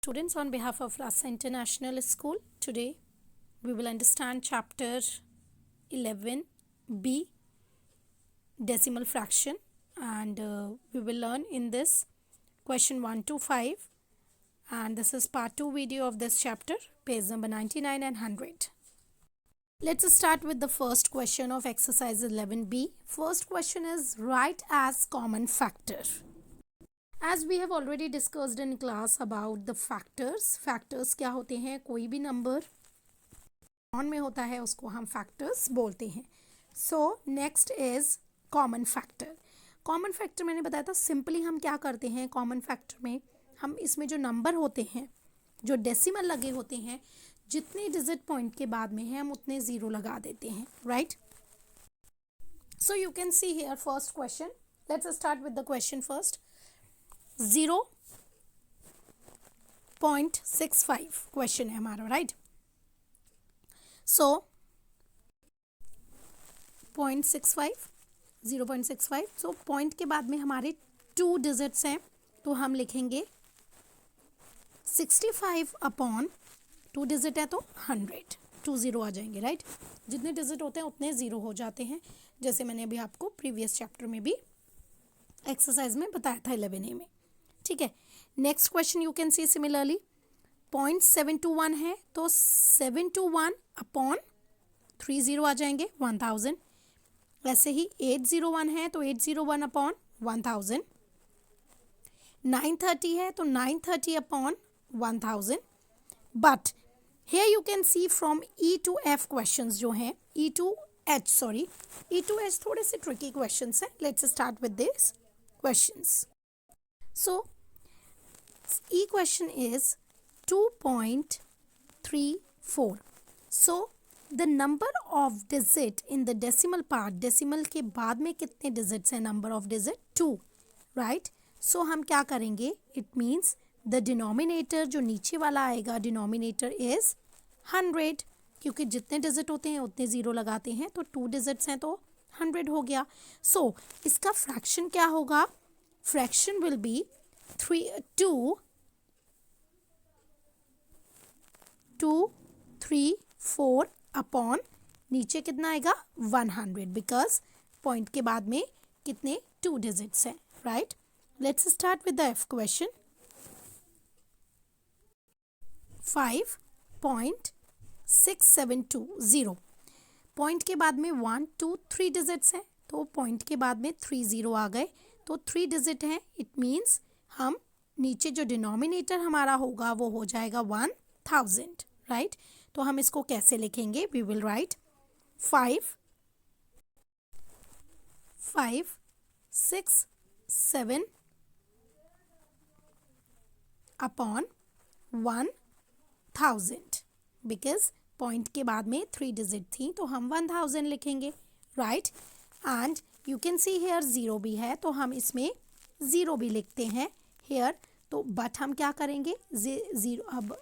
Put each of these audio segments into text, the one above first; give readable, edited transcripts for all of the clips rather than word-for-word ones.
students, on behalf of Rasa International School, today we will understand chapter 11b, decimal fraction, and we will learn in this question 1 to 5, and this is part 2 video of this chapter, page number 99 and 100. Let's start with the first question of exercise 11b. First question is write as common factor. As we have already discussed in class about the factors. Factors क्या होते हैं? कोई भी number on में होता है उसको हम फैक्टर्स बोलते हैं. So next is common factor. Common factor मैंने बताया था सिंपली हम क्या करते हैं कॉमन फैक्टर में, हम इसमें जो नंबर होते हैं जो डेसिमल लगे होते हैं जितने डिजिट पॉइंट के बाद में है हम उतने ज़ीरो लगा देते हैं, right. So you can see here first question. Let's start with the question first. 0.65 question है हमारा, राइट. सो 0.65. सो पॉइंट के बाद में हमारे 2 डिजिट्स हैं तो हम लिखेंगे 65 अपॉन 2 डिजिट है तो 100. 2 0 आ जाएंगे, राइट. जितने डिजिट होते हैं उतने ज़ीरो हो जाते हैं, जैसे मैंने अभी आपको प्रीवियस चैप्टर में भी एक्सरसाइज में बताया था 11A में, ठीक है. Next question you can see similarly 0.721 है तो 721 अपॉन 30 आ जाएंगे 1000. वैसे ही 801 है तो 801 अपॉन 1000. 930 है तो 930 upon 1000. But here you can see from E to F questions जो हैं E to H थोड़े से tricky questions हैं. Let's start with these questions. So E question is 2.34. So the number of digit in the decimal part, decimal के बाद में कितने digits हैं? number of digit 2, right. So हम क्या करेंगे? It means the denominator जो नीचे वाला आएगा denominator is 100, क्योंकि जितने डिजिट होते हैं उतने ज़ीरो लगाते हैं तो 2 डिजिट्स हैं तो 100 हो गया. सो इसका फ्रैक्शन क्या होगा? फ्रैक्शन विल बी 234 अपॉन नीचे कितना आएगा 100, बिकॉज पॉइंट के बाद में कितने 2 डिजिट्स हैं, right. Let's start with the F question. 5.6720. Point के बाद में 1 2 3 डिजिट्स हैं तो पॉइंट के बाद में 30 आ गए तो 3 डिजिट हैं. इट मीन्स हम नीचे जो डिनोमिनेटर हमारा होगा वो हो जाएगा 1000, राइट. तो हम इसको कैसे लिखेंगे? We will write 567 upon 1000, because point के बाद में 3 डिजिट थी तो हम 1000 लिखेंगे, right. And you can see here 0 भी है तो हम इसमें 0 भी लिखते हैं हेयर. तो बट हम क्या करेंगे? 0 अब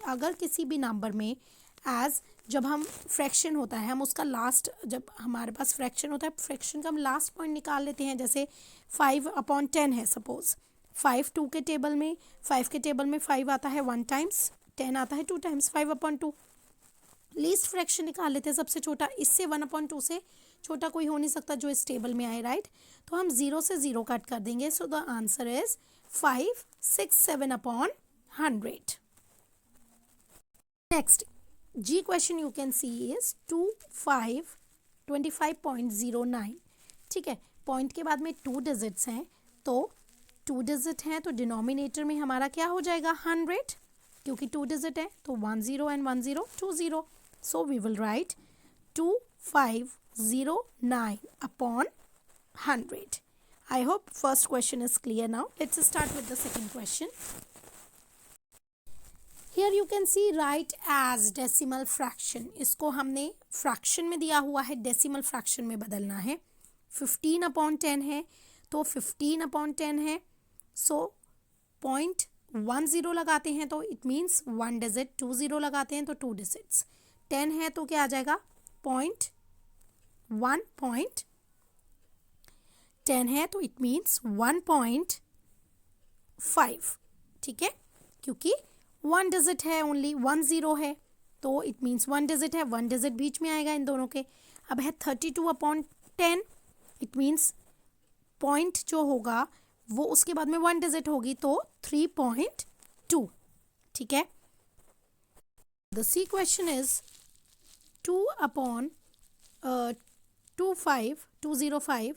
अगर किसी भी नंबर में एज जब हम फ्रैक्शन होता है हम उसका लास्ट, जब हमारे पास फ्रैक्शन होता है फ्रैक्शन का हम लास्ट पॉइंट निकाल लेते हैं. जैसे 5 अपॉन 10 है सपोज. 5 2 के टेबल में 5 के टेबल में 5 आता है 1 टाइम्स, 10 आता है 2 टाइम्स. 5 अपॉन 2 लीस्ट फ्रैक्शन निकाल लेते हैं सबसे छोटा. इससे 1 अपॉन 2 से छोटा कोई हो नहीं सकता जो इस टेबल में आए, राइट. तो हम 0 से 0 कट कर देंगे. So the answer is 567 upon 100. Next G question you can see is 25.09. ठीक है. पॉइंट के बाद में 2 डिजिट्स हैं तो 2 डिजिट हैं तो डिनोमिनेटर में हमारा क्या हो जाएगा 100, क्योंकि 2 डिजिट है तो 10 and 10 20. So we will write 2509 upon 100. I hope first question is clear. Now let's start with the second question. Here you can see write as decimal fraction. इसको हमने फ्रैक्शन में दिया हुआ है, डेसिमल फ्रैक्शन में बदलना है. 15 अपॉन 10 है तो 15 अपॉन 10 है. सो 0.10 लगाते हैं तो इट मीन्स 1 डिजिट. 20 लगाते हैं तो 2 डिजिट्स. 10 है तो क्या आ जाएगा 1.10 है तो इट मीन्स 1.5, ठीक है. क्योंकि 1 डिजिट है, ओनली 1 0 है, तो इट मीन्स 1 डिजिट है, 1 डिजिट बीच में आएगा इन दोनों के। अब है 32/10, इट मीन्स पॉइंट जो होगा वो उसके बाद में 1 डिजिट होगी, तो 3.2, ठीक है। द सी क्वेश्चन इज 2/205 205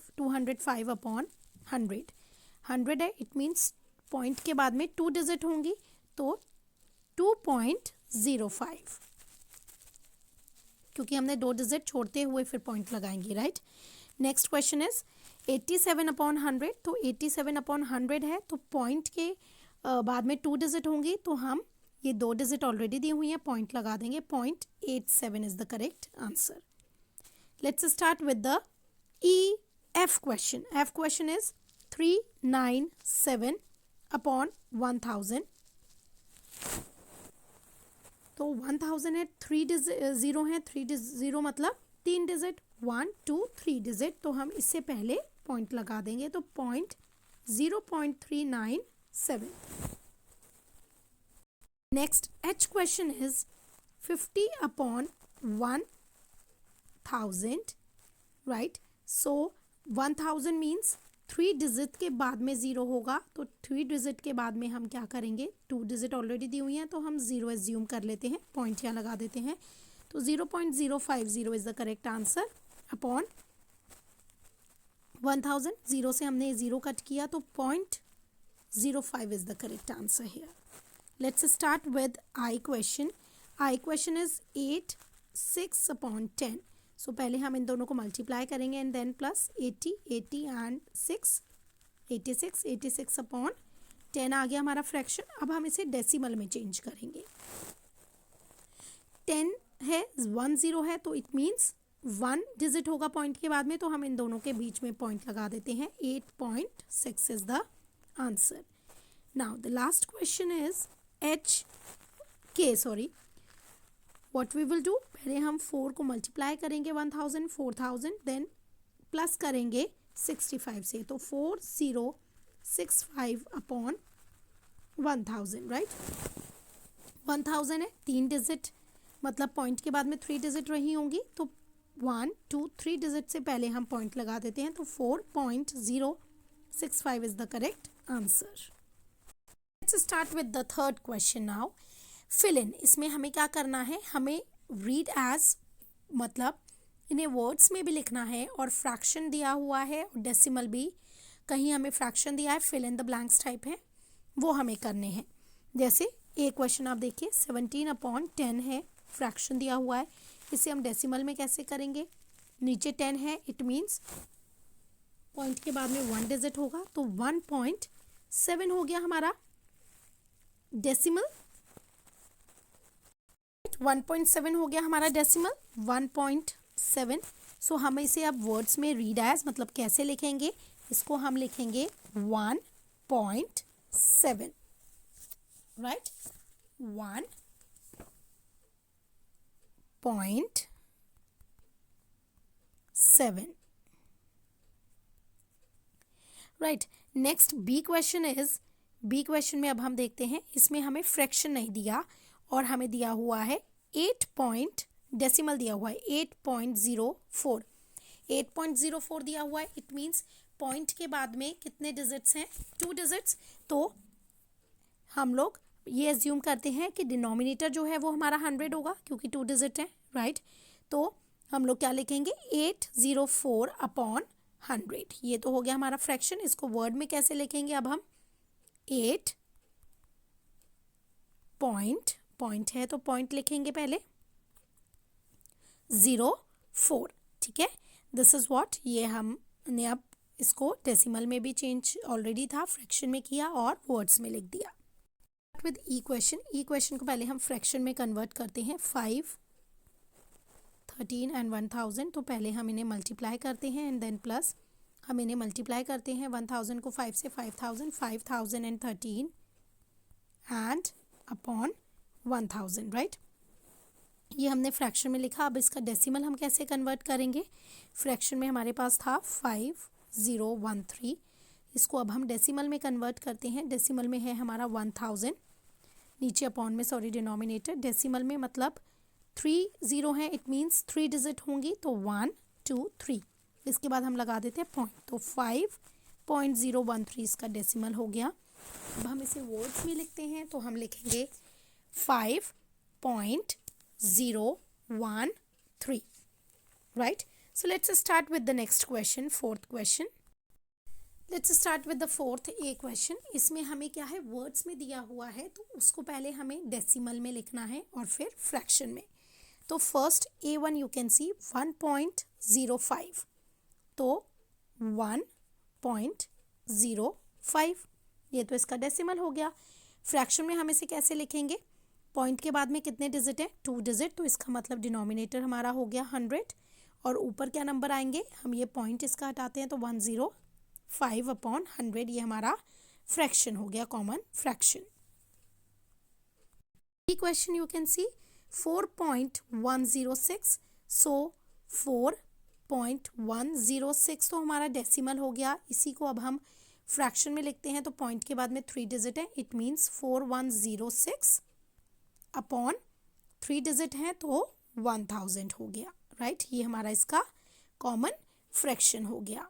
100 है, इट मीन्स पॉइंट के बाद में 2 डिजिट होंगी, तो 2.05, क्योंकि हमने 2 डिजिट छोड़ते हुए फिर पॉइंट लगाएंगे, राइट। नेक्स्ट क्वेश्चन इज 87/100, तो 87/100 है, तो पॉइंट के बाद में 2 डिजिट होंगी, तो हम ये 2 डिजिट ऑलरेडी दी हुई है, पॉइंट लगा देंगे, 0.87 is the correct answer. Let's start with the F question. F question is 397/1000, तो 1000 है, 3 0 है, 3 0 मतलब 3 डिजिट, 1 2 3 डिजिट, तो हम इससे पहले पॉइंट लगा देंगे, तो 0.397। Next H question is 50/1000, right. So 1000 means 3 digit के बाद में 0 होगा, तो 3 डिजिट के बाद में हम क्या करेंगे, 2 डिजिट ऑलरेडी दी हुई हैं, तो हम 0 एज्यूम कर लेते हैं, पॉइंट यहाँ लगा देते हैं, तो 0.050 is the correct answer upon 1000। 0 से हमने 0 कट किया, तो 0.05 is the correct answer here. Let's start with I question. I question is 86/10, सो पहले हम इन दोनों को मल्टीप्लाई करेंगे एंड देन प्लस 80 एंड 6 86 86/10 आ गया हमारा फ्रैक्शन। अब हम इसे डेसिमल में चेंज करेंगे। 10 है, 1 0 है, तो इट मीन्स 1 डिजिट होगा पॉइंट के बाद में, तो हम इन दोनों के बीच में पॉइंट लगा देते हैं, 8.6 is the answer. Now the last question is what we will do, पहले हम 4 को मल्टीप्लाई करेंगे 1000 4000, देन प्लस करेंगे 65 से, तो 4065/1000, राइट। 1000 है, 3 डिजिट मतलब पॉइंट के बाद में 3 डिजिट रही होंगी, तो 1 2 3 डिजिट से पहले हम पॉइंट लगा देते हैं, तो 4.065 is the correct answer. Let's start with the third question now. Fill in, इसमें हमें क्या करना है, हमें रीड एज मतलब इन्हें वर्ड्स में भी लिखना है, और फ्रैक्शन दिया हुआ है और डेसिमल भी, कहीं हमें फ्रैक्शन दिया है, fill in the blanks type है, वो हमें करने हैं। जैसे एक क्वेश्चन आप देखिए 17/10 है, फ्रैक्शन दिया हुआ है, इसे हम डेसिमल में कैसे करेंगे, नीचे 10 है, इट मीन्स पॉइंट के बाद में 1 डिजिट होगा, तो 1.7 हो गया हमारा डेसिमल, 1.7 हो गया हमारा डेसिमल, 1.7। सो हम इसे अब वर्ड्स में रीड एज मतलब कैसे लिखेंगे, इसको हम लिखेंगे 1.7, right, 1.7, right. Next B question is, B question में अब हम देखते हैं, इसमें हमें फ्रैक्शन नहीं दिया और हमें दिया हुआ है 8 डेसिमल दिया हुआ है 8.04, 8.04 दिया हुआ है, इट मीन्स पॉइंट के बाद में कितने डिजिट्स हैं, 2 डिजिट्स, तो हम लोग ये एज्यूम करते हैं कि डिनोमिनेटर जो है वो हमारा 100 होगा, क्योंकि 2 डिजिट है, राइट। तो हम लोग क्या लिखेंगे, 804/100, ये तो हो गया हमारा फ्रैक्शन। इसको वर्ड में कैसे लिखेंगे, अब हम 8 पॉइंट है, तो पॉइंट लिखेंगे पहले 04, ठीक है। दिस इज व्हाट, ये हमने अब इसको डेसिमल में भी चेंज ऑलरेडी था, फ्रैक्शन में किया और वर्ड्स में लिख दिया। With E question, E question को पहले हम फ्रैक्शन में कन्वर्ट करते हैं, 5 13 एंड 1000, तो पहले हम इन्हें मल्टीप्लाई करते हैं एंड देन प्लस हम इन्हें मल्टीप्लाई करते हैं, 1000 को 5 से 5013 एंड अपॉन 1000, राइट। ये हमने फ्रैक्शन में लिखा। अब इसका डेसिमल हम कैसे कन्वर्ट करेंगे, फ्रैक्शन में हमारे पास था 5013, इसको अब हम डेसिमल में कन्वर्ट करते हैं। डेसिमल में है हमारा 1000, नीचे अपॉन में सॉरी डिनोमिनेटर, डेसिमल में मतलब 3 0 है, इट मीन्स 3 डिजिट होंगी तो 1 2 3, इसके बाद हम लगा देते हैं पॉइंट, तो 5.013 इसका डेसिमल हो गया। अब हम इसे वर्ड्स में लिखते हैं तो हम लिखेंगे 5.013, right. So let's start with the next question, fourth question. Let's start with the fourth A question. इसमें हमें क्या है, वर्ड्स में दिया हुआ है तो उसको पहले हमें डेसिमल में लिखना है और फिर फ्रैक्शन में। तो फर्स्ट A1 यू कैन सी 1.05, तो 1.05 ये तो इसका डेसिमल हो गया। फ्रैक्शन में हम इसे कैसे लिखेंगे, पॉइंट के बाद में कितने डिजिट है, 2 डिजिट, तो इसका मतलब डिनोमिनेटर हमारा हो गया 100 और ऊपर क्या नंबर आएंगे, हम ये पॉइंट इसका हटाते हैं तो 105 अपॉन 100, ये हमारा फ्रैक्शन हो गया, common fraction. Question you can सी 4.106, सो 4.106 तो हमारा डेसिमल हो गया। इसी को अब हम फ्रैक्शन में लिखते हैं तो पॉइंट के बाद में 3 डिजिट है, इट मीन्स 4106 अपॉन 3 डिजिट है तो 1000 हो गया, राइट। ये हमारा इसका कॉमन फ्रैक्शन हो गया।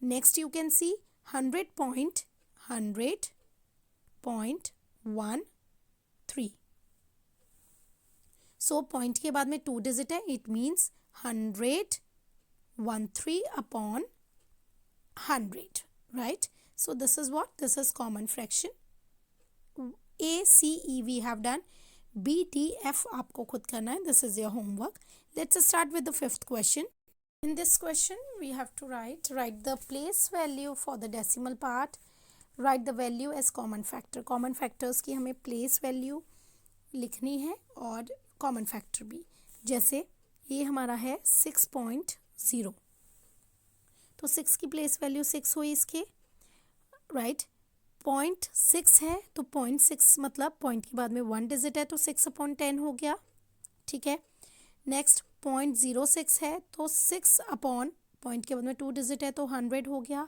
Next you can C 100.13, so point के बाद में 2 डिजिट है, it means 100.13 upon 100, right. So this is what? This is common fraction. A, C, E we have done. B, D, F आपको खुद करना है. This is your homework. Let's start with the fifth question. In this question, we have to write the place value for the decimal part. Write the value as common factor. Common factors की हमें place value लिखनी है और common factor भी. जैसे ये हमारा है 6.0, तो 6 की place value 6 हुई इसके, राइट। 0.6 है तो 0.6 मतलब पॉइंट के बाद में 1 डिजिट है तो 6/10 हो गया, ठीक है। नेक्स्ट 0.06 है तो 6 अपॉन पॉइंट के बाद में 2 डिजिट है तो 100 हो गया।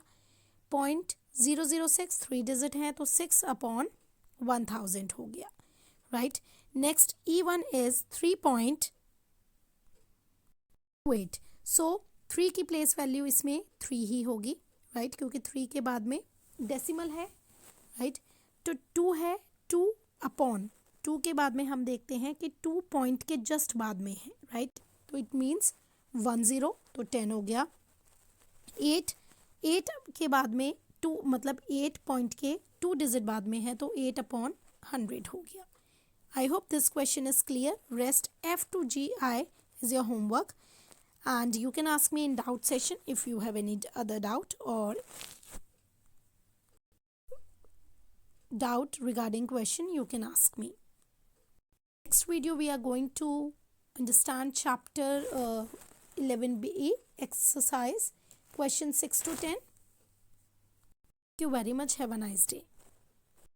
0.006 3 डिजिट है तो 6 अपॉन 1000 हो गया, राइट। नेक्स्ट E1 इज 3.28, सो 3 की प्लेस वैल्यू इसमें 3 ही होगी, राइट, क्योंकि 3 के बाद में डेसिमल है, राइट। तो 2 है, 2 अपॉन 2 के बाद में हम देखते हैं कि 2 पॉइंट के जस्ट बाद में है, राइट, तो इट मीन्स 10 तो 10 हो गया। 8 के बाद में 2 मतलब 8 पॉइंट के 2 डिजिट बाद में है तो 8/100 हो गया। I hope this question is clear. Rest F to GI is your homework and you can ask me in doubt session if you have any other doubt or doubt regarding question, you can ask me. Next video we are going to understand chapter 11B exercise question 6 to 10. Thank you very much. Have a nice day.